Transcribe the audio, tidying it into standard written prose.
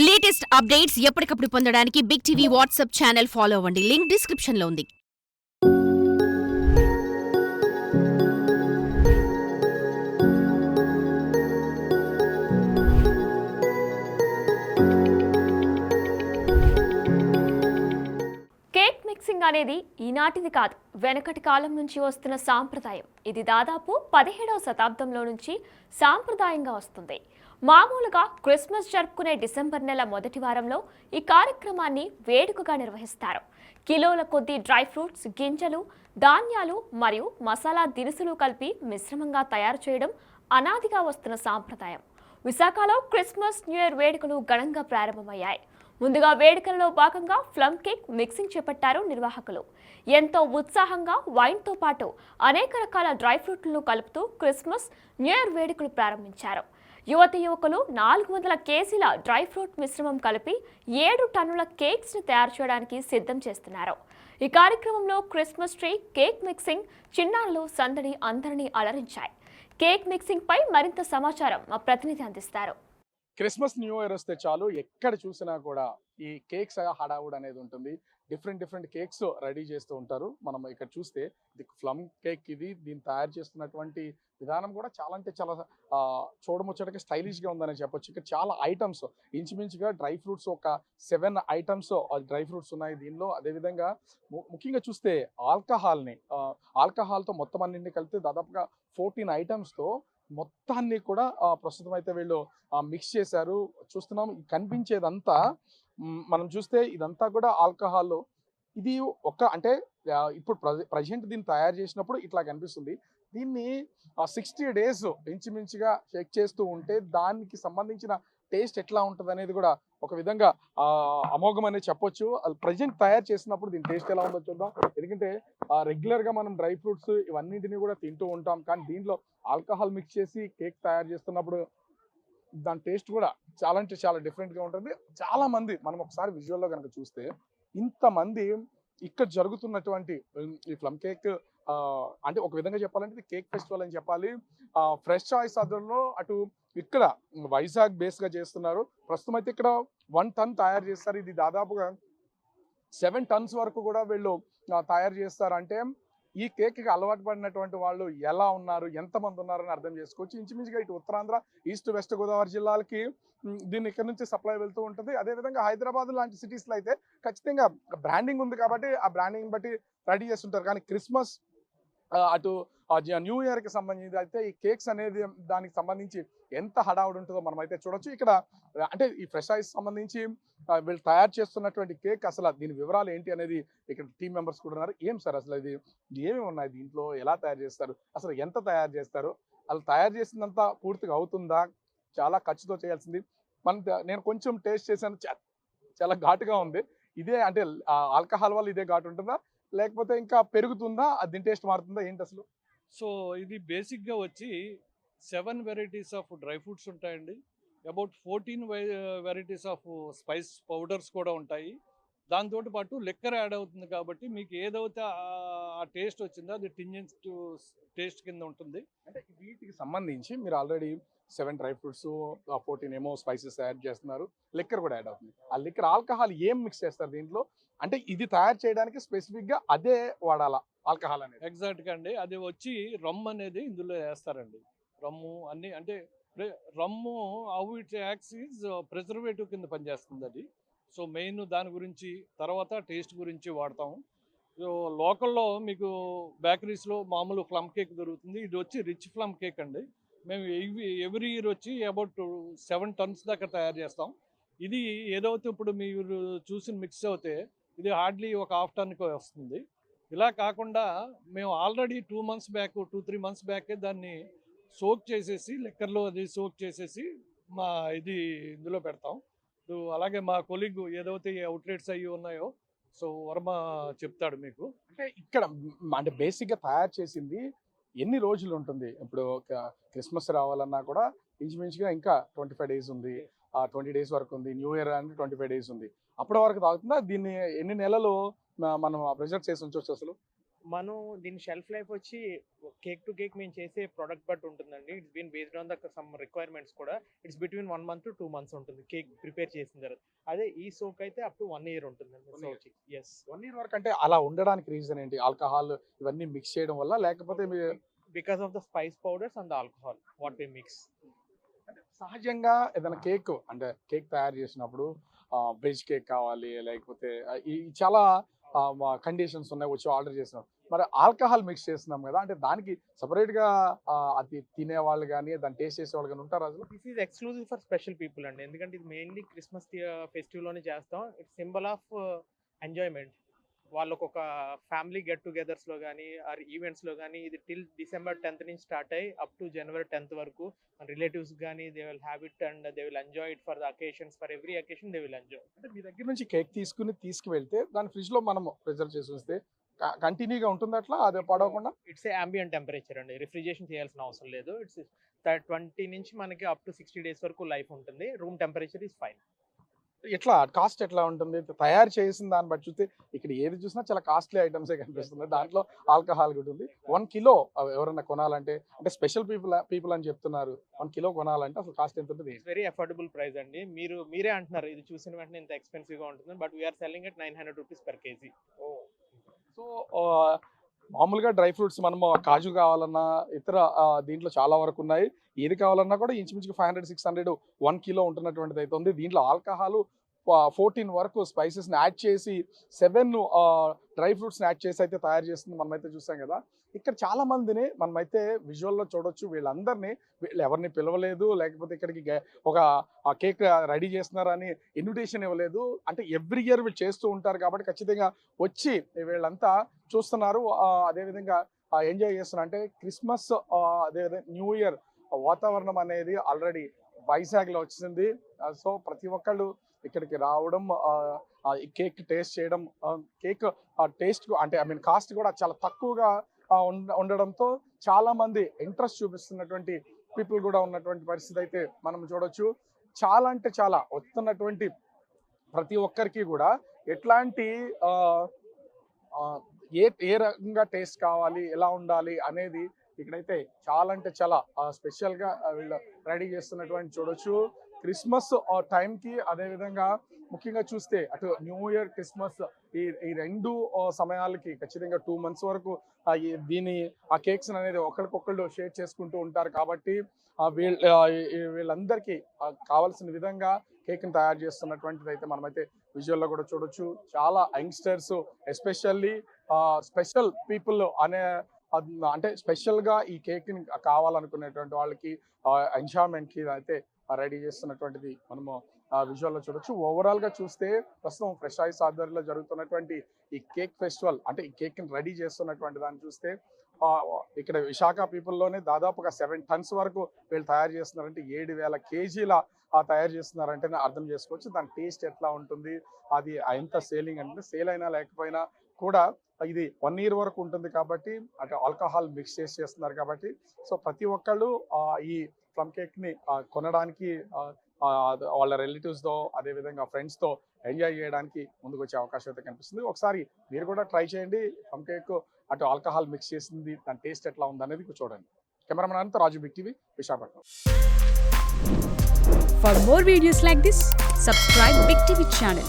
Latest updates ఎప్పటికప్పుడు పొందడానికి big TV WhatsApp channel follow అవ్వండి. లింక్ డిస్క్రిప్షన్ లో ఉంది. కేక్ మిక్సింగ్ అనేది ఈనాటిది కాదు, వెనకటి కాలం నుంచి వస్తున్న సాంప్రదాయం. ఇది దాదాపు 17వ శతాబ్దంలో నుంచి సాంప్రదాయంగా వస్తుంది. మామూలుగా క్రిస్మస్ జరుపుకునే డిసెంబర్ నెల మొదటి వారంలో ఈ కార్యక్రమాన్ని వేడుకగా నిర్వహిస్తారు. కిలోల కొద్దీ డ్రై ఫ్రూట్స్, గింజలు, ధాన్యాలు మరియు మసాలా దినుసులు కలిపి మిశ్రమంగా తయారు చేయడం అనాదిగా వస్తున్న సాంప్రదాయం. విశాఖలో క్రిస్మస్, న్యూ ఇయర్ వేడుకలు ఘనంగా ప్రారంభమయ్యాయి. ముందుగా వేడుకల్లో భాగంగా ప్లమ్ కేక్ మిక్సింగ్ చేపట్టారు నిర్వాహకులు. ఎంతో ఉత్సాహంగా వైన్తో పాటు అనేక రకాల డ్రై ఫ్రూట్లను కలుపుతూ క్రిస్మస్, న్యూ ఇయర్ వేడుకలు ప్రారంభించారు. యువకులు 400 కేజీల డ్రై ఫ్రూట్ మిశ్రమం కలిపి 7 టన్నుల కేక్స్ ని తయారు చేయడానికి సిద్ధం చేస్తున్నారు. ఈ కార్యక్రమంలో క్రిస్మస్ ట్రీ, కేక్ మిక్సింగ్, చిన్నారులు సందడి అందరినీ అలరించాయి. కేక్ మిక్సింగ్ పై మరింత సమాచారం మా ప్రతినిధి అందిస్తారు. క్రిస్మస్ న్యూ ఇయర్ వస్తే చాలు ఎక్కడ చూసినా కూడా ఈ కేక్స్ హడావుడ్ అనేది ఉంటుంది. డిఫరెంట్ కేక్స్ రెడీ చేస్తూ ఉంటారు. మనం ఇక్కడ చూస్తే ఇది ప్లమ్ కేక్, దీన్ని తయారు చేస్తున్నటువంటి విధానం కూడా చాలా అంటే చాలా చూడముచ్చటగా స్టైలిష్గా ఉందని చెప్పొచ్చు. ఇక్కడ చాలా ఐటమ్స్, ఇంచుమించుగా డ్రై ఫ్రూట్స్ ఒక 7 ఐటమ్స్ డ్రై ఫ్రూట్స్ ఉన్నాయి దీనిలో. అదేవిధంగా ముఖ్యంగా చూస్తే ఆల్కహాల్తో మొత్తం అన్నింటినీ కలిపితే దాదాపుగా 14 ఐటమ్స్తో మొత్తాన్ని కూడా ప్రస్తుతం అయితే వీళ్ళు మిక్స్ చేశారు. చూస్తున్నాం కనిపించేదంతా మనం చూస్తే ఇదంతా కూడా ఆల్కహాల్. ఇది అంటే ఇప్పుడు ప్రజెంట్ దీన్ని తయారు చేసినప్పుడు ఇట్లా కనిపిస్తుంది. దీన్ని 60 డేస్ ఇంచుమించుగా చెక్ చేస్తూ ఉంటే దానికి సంబంధించిన టేస్ట్ ఎట్లా ఉంటుంది అనేది కూడా ఒక విధంగా అమోఘం అనేది చెప్పొచ్చు. అది ప్రజెంట్ తయారు చేసినప్పుడు దీని టేస్ట్ ఎలా ఉందో చూద్దాం. ఎందుకంటే రెగ్యులర్గా మనం డ్రై ఫ్రూట్స్ ఇవన్నింటినీ కూడా తింటూ ఉంటాం, కానీ దీంట్లో ఆల్కహాల్ మిక్స్ చేసి కేక్ తయారు చేస్తున్నప్పుడు దాని టేస్ట్ కూడా చాలా అంటే చాలా డిఫరెంట్గా ఉంటుంది. చాలా మంది మనం ఒకసారి విజువల్లో కనుక చూస్తే ఇంతమంది ఇక్కడ జరుగుతున్నటువంటి ఈ ప్లమ్ కేక్ అంటే ఒక విధంగా చెప్పాలంటే ఇది కేక్ ఫెస్టివల్ అని చెప్పాలి. ఫ్రెష్ చాయిస్ ఆధ్వర్యంలో అటు ఇక్కడ వైజాగ్ బేస్గా చేస్తున్నారు. ప్రస్తుతం అయితే ఇక్కడ 1 టన్ తయారు చేస్తారు. ఇది దాదాపుగా 7 టన్స్ వరకు కూడా వీళ్ళు తయారు చేస్తారు. అంటే ఈ కేక్కి అలవాటు పడినటువంటి వాళ్ళు ఎలా ఉన్నారు, ఎంతమంది ఉన్నారని అర్థం చేసుకోవచ్చు. ఇంచుమించుగా ఇటు ఉత్తరాంధ్ర, ఈస్ట్ వెస్ట్ గోదావరి జిల్లాలకి దీన్ని ఇక్కడ నుంచి సప్లై వెళ్తూ ఉంటుంది. అదేవిధంగా హైదరాబాద్ లాంటి సిటీస్లో అయితే ఖచ్చితంగా బ్రాండింగ్ ఉంది కాబట్టి ఆ బ్రాండింగ్ బట్టి రెడీ చేస్తుంటారు. కానీ క్రిస్మస్ అటు న్యూ ఇయర్కి సంబంధించి అయితే ఈ కేక్స్ అనేది దానికి సంబంధించి ఎంత హడావుడి ఉంటుందో మనం అయితే చూడొచ్చు. ఇక్కడ అంటే ఈ ఫ్రెష్ ఐస్ సంబంధించి వీళ్ళు తయారు చేస్తున్నటువంటి కేక్ అసలు దీని వివరాలు ఏంటి అనేది ఇక్కడ టీమ్ మెంబర్స్ కూడా ఉన్నారు. ఏం సార్ అసలు ఇది ఏమేమి ఉన్నాయి దీంట్లో, ఎలా తయారు చేస్తారు, అసలు ఎంత తయారు చేస్తారు, అసలు తయారు చేసిందంతా పూర్తిగా అవుతుందా, చాలా ఖర్చుతో చేయాల్సింది. నేను కొంచెం టేస్ట్ చేశాను, చాలా ఘాటుగా ఉంది. ఇదే అంటే ఆల్కహాల్ వల్ల ఇదే ఘాటు ఉంటుందా, లేకపోతే ఇంకా పెరుగుతుందా, దీని టేస్ట్ మారుతుందా ఏంటి అసలు? సో ఇది బేసిక్గా వచ్చి 7 వెరైటీస్ ఆఫ్ డ్రై ఫ్రూట్స్ ఉంటాయండి. About 14 varieties of spice powders కూడా ఉంటాయి. దాంతో పాటు లిక్కర్ యాడ్ అవుతుంది కాబట్టి మీకు ఏదైతే ఆ టేస్ట్ వచ్చిందో అది టింజెన్స్ టేస్ట్ కింద ఉంటుంది. అంటే వీటికి సంబంధించి మీరు ఆల్రెడీ 7 డ్రై ఫ్రూట్స్, 14 ఏమో స్పైసెస్ యాడ్ చేస్తున్నారు, లిక్కర్ కూడా యాడ్ అవుతుంది. ఆ లిక్కర్ ఆల్కహాల్ ఏం మిక్స్ చేస్తారు దీంట్లో? అంటే ఇది తయారు చేయడానికి స్పెసిఫిక్గా అదే వాడాలా ఆల్కహాల్ అనేది? ఎగ్జాక్ట్గా అండి, అది వచ్చి రమ్ అనేది ఇందులో వేస్తారండి. రమ్ము అన్ని అంటే rum how it acts is preservative కింద పనిచేస్తుంది అది. సో మెయిన్ దాని గురించి, తర్వాత టేస్ట్ గురించి వాడతాము. సో లోకల్లో మీకు బేకరీస్లో మామూలు ప్లమ్ కేక్ దొరుకుతుంది. ఇది వచ్చి రిచ్ ప్లమ్ కేక్ అండి. మేము ఎవ్రీ ఇయర్ వచ్చి అబౌట్ 7 టన్స్ దాకా తయారు చేస్తాం. ఇది ఏదైతే ఇప్పుడు మీరు చూసిన మిక్స్ అవుతే ఇది హార్డ్లీ ఒక 1/2 టన్కి వస్తుంది. ఇలా కాకుండా మేము ఆల్రెడీ 2-3 మంత్స్ బ్యాకే దాన్ని సోక్ చేసేసి లిక్కర్లో అది సోక్ చేసేసి మా ఇందులో పెడతాం. అలాగే మా కొలీగ్ ఏదైతే అవుట్లెట్స్ అయ్యి ఉన్నాయో సో వర్మ చెప్తాడు మీకు. అంటే ఇక్కడ అంటే బేసిక్గా తయారు చేసింది ఎన్ని రోజులు ఉంటుంది? ఇప్పుడు క్రిస్మస్ రావాలన్నా కూడా ఇంచుమించుగా ఇంకా 25 డేస్ ఉంది, 20 డేస్ వరకు ఉంది. న్యూ ఇయర్ అంటే 25 డేస్ ఉంది. అప్పటి వరకు తాగుతుందా? దీన్ని ఎన్ని నెలలు మనం ప్రిజర్వ్ చేసి ఉంచవచ్చు అసలు? మనం దీని షెల్ఫ్ లైఫ్ వచ్చి కేక్ టు కేక్ మేము చేసే ప్రోడక్ట్ బట్టి ఉంటుందండి. It's been based on the some requirements కూడా. It's between 1 month to 2 months ఉంటుంది కేక్ ప్రిపేర్ చేసిన తర్వాత. అదే ఈ సోక్ అయితే అప్ టు 1 year ఉంటుందండి. 1 year. ఎస్ 1 year వరకు అంటే అలా ఉండడానికి రీజన్ ఏంటి? ఆల్కహాల్ ఇవన్నీ మిక్స్ చేయడం వల్ల, లేకపోతే because of the spice powders and the alcohol what we mix. సహజంగా ఏదైనా కేక్ అంటే కేక్ తయారు చేసినప్పుడు వెజ్ కేక్ కావాలి, లేకపోతే ఈ చాలా కండిషన్స్ ఉన్నాయి వచ్చి ఆర్డర్ చేసినాం. మరి ఆల్కహాల్ మిక్స్ చేస్తున్నాం కదా, అంటే దానికి సపరేట్ గా అది తినే వాళ్ళు కానీ దాన్ని టేస్ట్ చేసే వాళ్ళు కానీ ఉంటారు అసలు? This is exclusive for special people అండి. ఎందుకంటే ఇది మెయిన్లీ క్రిస్మస్ ఫెస్టివల్ లోనే చేస్తాం. It's symbol of enjoyment. వాళ్ళకు ఒక ఫ్యామిలీ గెట్ టుగెదర్స్ లో కానీ ఆర్ ఈవెంట్స్ లో కానీ ఇది టిల్ December 10th నుంచి స్టార్ట్ అయ్యి అప్ టు January 10th వరకు రిలేటివ్స్ కానీ they will have it and they will enjoy it for the occasions. For every occasion they will enjoy. అంటే మీ దగ్గర నుంచి కేక్ తీసుకువెళ్తే దాన్ని ఫ్రిడ్జ్ లో మనం ప్రిజర్వ్ చేసి ఉంచితే కంటిన్యూగా ఉంటుంది అట్లా, అదే పడవకుండా? ఇట్స్ అంబియంట్ టెంపరేచర్ అండి. రిఫ్రిజరేషన్ చేయాల్సిన అవసరం లేదు. ఇట్స్ 20 నుంచి మనకి అప్ టు 60 days వరకు లైఫ్ ఉంటుంది. Room temperature is fine. ఎట్లా కాస్ట్ ఎట్లా ఉంటుంది? తయారు చేసిన దాన్ని బట్టి చూస్తే ఇక్కడ ఏది చూసినా చాలా కాస్ట్లీ ఐటమ్సే కనిపిస్తుంది. దాంట్లో ఆల్కహాల్ కూడా ఉంది. 1 kilo ఎవరైనా కొనాలంటే, అంటే స్పెషల్ పీపుల్ అని చెప్తున్నారు, 1 kilo కొనాలంటే అసలు కాస్ట్ ఎంత ఉంటుంది? ఇట్స్ వెరీ అఫోర్డబుల్ ప్రైస్ అండి. మీరే అంటున్నారు ఇది చూసిన వెంటనే ఇంత ఎక్స్పెన్సివ్ గా ఉంటుంది. But we're selling at 900 rupees per kg. So మామూలుగా డ్రై ఫ్రూట్స్ మనము కాజు కావాలన్నా ఇతర దీంట్లో చాలా వరకు ఉన్నాయి. ఏది కావాలన్నా కూడా ఇంచుమించుగా 500-600 1 kilo ఉంటున్నటువంటిది అయితే ఉంది. దీంట్లో ఆల్కహాల్ 14 వరకు స్పైసెస్ని యాడ్ చేసి 7 డ్రై ఫ్రూట్స్ని యాడ్ చేసి అయితే తయారు చేస్తుంది. మనమైతే చూసాం కదా. ఇక్కడ చాలా మందిని మనమైతే విజువల్లో చూడొచ్చు. వీళ్ళందరినీ ఎవరిని పిలవలేదు, లేకపోతే ఇక్కడికి ఒక కేక్ రెడీ చేస్తున్నారని ఇన్విటేషన్ ఇవ్వలేదు. అంటే ఎవ్రీ ఇయర్ వీళ్ళు చేస్తూ ఉంటారు కాబట్టి ఖచ్చితంగా వచ్చి వీళ్ళంతా చూస్తున్నారు, అదేవిధంగా ఎంజాయ్ చేస్తున్నారు. అంటే క్రిస్మస్ అదేవిధంగా న్యూ ఇయర్ వాతావరణం అనేది ఆల్రెడీ వైజాగ్లో వచ్చింది. సో ప్రతి ఒక్కళ్ళు ఇక్కడికి రావడం, ఈ కేక్ టేస్ట్ చేయడం, కేక్ టేస్ట్ అంటే కాస్ట్ కూడా చాలా తక్కువగా ఉండడంతో చాలా మంది ఇంట్రెస్ట్ చూపిస్తున్నటువంటి పీపుల్ కూడా ఉన్నటువంటి పరిస్థితి అయితే మనం చూడొచ్చు. చాలా అంటే చాలా వస్తున్నటువంటి ప్రతి ఒక్కరికి కూడా ఎట్లాంటి ఏ రకంగా టేస్ట్ కావాలి, ఎలా ఉండాలి అనేది ఇక్కడైతే చాలా అంటే చాలా స్పెషల్గా వీళ్ళు రెడీ చేస్తున్నటువంటి చూడొచ్చు. క్రిస్మస్ టైంకి, అదేవిధంగా ముఖ్యంగా చూస్తే అటు న్యూ ఇయర్, క్రిస్మస్ ఈ రెండు సమయాలకి ఖచ్చితంగా 2 months వరకు ఆ కేక్స్ అనేది ఒకరికొకళ్ళు షేర్ చేసుకుంటూ ఉంటారు. కాబట్టి వీళ్ళందరికీ కావాల్సిన విధంగా కేక్ని తయారు చేస్తున్నటువంటిది అయితే మనమైతే విజువల్లో కూడా చూడొచ్చు. చాలా యంగ్స్టర్స్ ఎస్పెషల్లీ స్పెషల్ పీపుల్ అంటే స్పెషల్గా ఈ కేక్ని కావాలనుకునేటువంటి వాళ్ళకి ఎంజాయ్మెంట్కి అయితే రెడీ చేస్తున్నటువంటిది మనము విజువల్లో చూడొచ్చు. ఓవరాల్గా చూస్తే ప్రస్తుతం ఫ్రెష్ ఐస్ ఆధ్వర్యంలో జరుగుతున్నటువంటి ఈ కేక్ ఫెస్టివల్, అంటే ఈ కేక్ని రెడీ చేస్తున్నటువంటి దాన్ని చూస్తే ఇక్కడ విశాఖ పీపుల్లోనే దాదాపుగా 7 tons వరకు వీళ్ళు తయారు చేస్తున్నారంటే 7,000 kg తయారు చేస్తున్నారంటే అర్థం చేసుకోవచ్చు దాని టేస్ట్ ఎట్లా ఉంటుంది, అది ఎంత సేలింగ్ అంటే సేల్ అయినా లేకపోయినా కూడా ఇది 1 year వరకు ఉంటుంది. కాబట్టి అటు ఆల్కహాల్ మిక్స్ చేస్తున్నారు కాబట్టి సో ప్రతి ఒక్కళ్ళు ఈ ప్లమ్ కేక్ని కొనడానికి వాళ్ళ రిలేటివ్స్తో అదేవిధంగా ఫ్రెండ్స్తో ఎంజాయ్ చేయడానికి ముందుకు వచ్చే అవకాశం అయితే కనిపిస్తుంది. ఒకసారి మీరు కూడా ట్రై చేయండి. ప్లమ్ కేక్ అటు ఆల్కహాల్ మిక్స్ చేసింది, దాని టేస్ట్ ఎట్లా ఉంది అనేది చూడండి. కెమెరామెన్ అంతా Raju, Big TV, Visakhapatnam. For more videos like this, subscribe Big TV channel.